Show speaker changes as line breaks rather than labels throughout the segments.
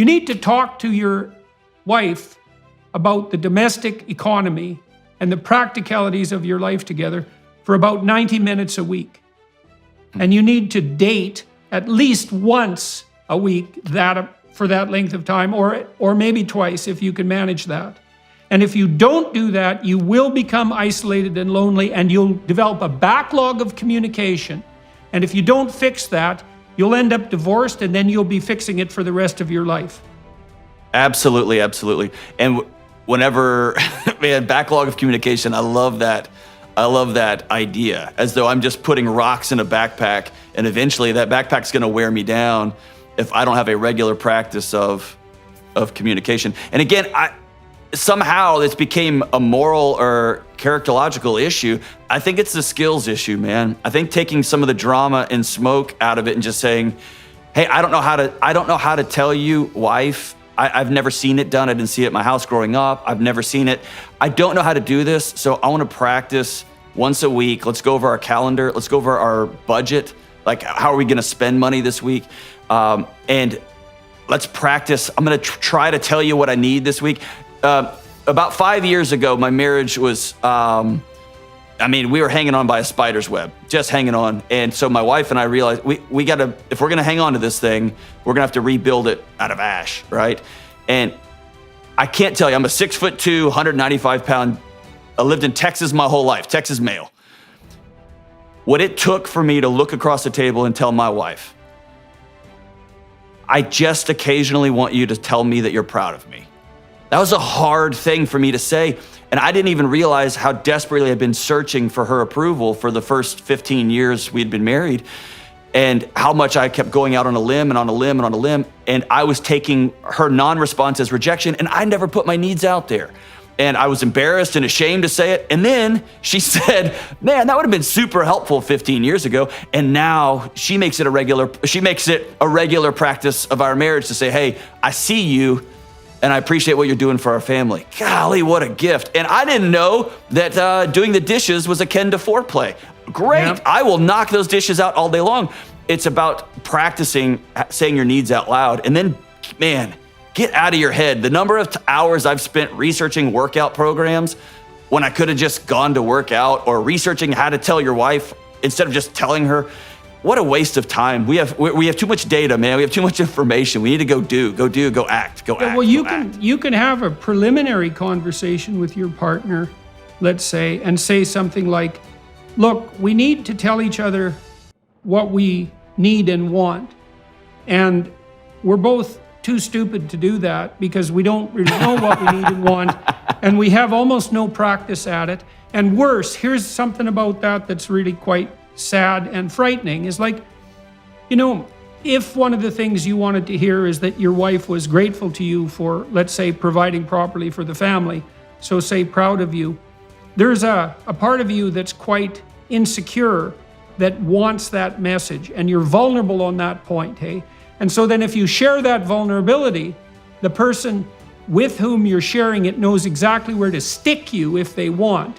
You need to talk to your wife about the domestic economy and the practicalities of your life together for about 90 minutes a week. And you need to date at least once a week for that length of time, or maybe twice if you can manage that. And if you don't do that, you will become isolated and lonely, and you'll develop a backlog of communication. And if you don't fix that, you'll end up divorced, and then you'll be fixing it for the rest of your life.
Absolutely, absolutely. And whenever, man, backlog of communication, I love that. I love that idea, as though I'm just putting rocks in a backpack, and eventually that backpack's gonna wear me down if I don't have a regular practice of communication. And again, somehow this became a moral or characterological issue. I think it's the skills issue, man. I think taking some of the drama and smoke out of it and just saying, hey, I don't know how to tell you, wife. I've never seen it done. I didn't see it at my house growing up. I've never seen it. I don't know how to do this, so I want to practice once a week. Let's go over our calendar. Let's go over our budget. Like, how are we going to spend money this week? And let's practice. I'm going to try to tell you what I need this week. About 5 years ago, my marriage was, we were hanging on by a spider's web, just hanging on. And so my wife and I realized we gotta, if we're gonna hang on to this thing, we're gonna have to rebuild it out of ash, right? And I can't tell you, I'm a 6'2", 195 pound, I lived in Texas my whole life, Texas male. What it took for me to look across the table and tell my wife, I just occasionally want you to tell me that you're proud of me. That was a hard thing for me to say. And I didn't even realize how desperately I'd been searching for her approval for the first 15 years we'd been married, and how much I kept going out on a limb and on a limb and on a limb. And I was taking her non-response as rejection, and I never put my needs out there. And I was embarrassed and ashamed to say it. And then she said, man, that would have been super helpful 15 years ago. And now she makes it a regular practice of our marriage to say, hey, I see you, and I appreciate what you're doing for our family. Golly, what a gift. And I didn't know that doing the dishes was akin to foreplay. Great, yep. I will knock those dishes out all day long. It's about practicing saying your needs out loud. And then, man, get out of your head. The number of hours I've spent researching workout programs when I could have just gone to work out, or researching how to tell your wife instead of just telling her. What a waste of time. We have too much data, man. We have too much information. We need to go act.
Well, you can have a preliminary conversation with your partner, let's say, and say something like, look, we need to tell each other what we need and want. And we're both too stupid to do that because we don't really know what we need and want. And we have almost no practice at it. And worse, here's something about that that's really quite sad and frightening, is like, if one of the things you wanted to hear is that your wife was grateful to you for, let's say, providing properly for the family, so say proud of you, there's a part of you that's quite insecure that wants that message, and you're vulnerable on that point, hey? And so then if you share that vulnerability, the person with whom you're sharing it knows exactly where to stick you if they want.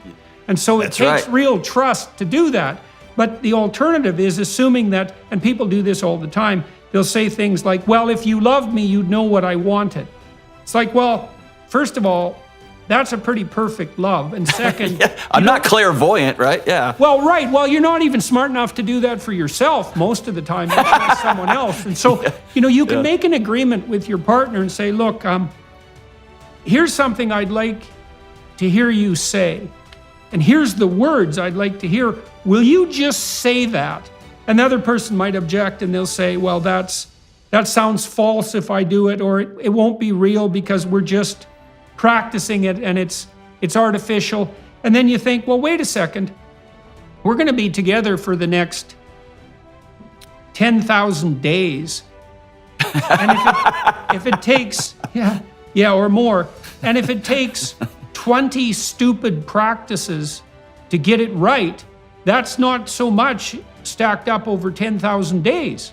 And so it takes real trust to do that. But the alternative is assuming that, and people do this all the time, they'll say things like, well, if you loved me, you'd know what I wanted. It's like, well, first of all, that's a pretty perfect love. And second,
yeah, I'm not clairvoyant, right? Yeah.
Well, right. Well, you're not even smart enough to do that for yourself most of the time, much less someone else. And so, you can make an agreement with your partner and say, look, here's something I'd like to hear you say. And here's the words I'd like to hear. Will you just say that? Another person might object and they'll say, well, that sounds false if I do it, or it won't be real because we're just practicing it and it's artificial. And then you think, well, wait a second. We're going to be together for the next 10,000 days. And if it takes, or more, and if it takes 20 stupid practices to get it right, that's not so much stacked up over 10,000 days.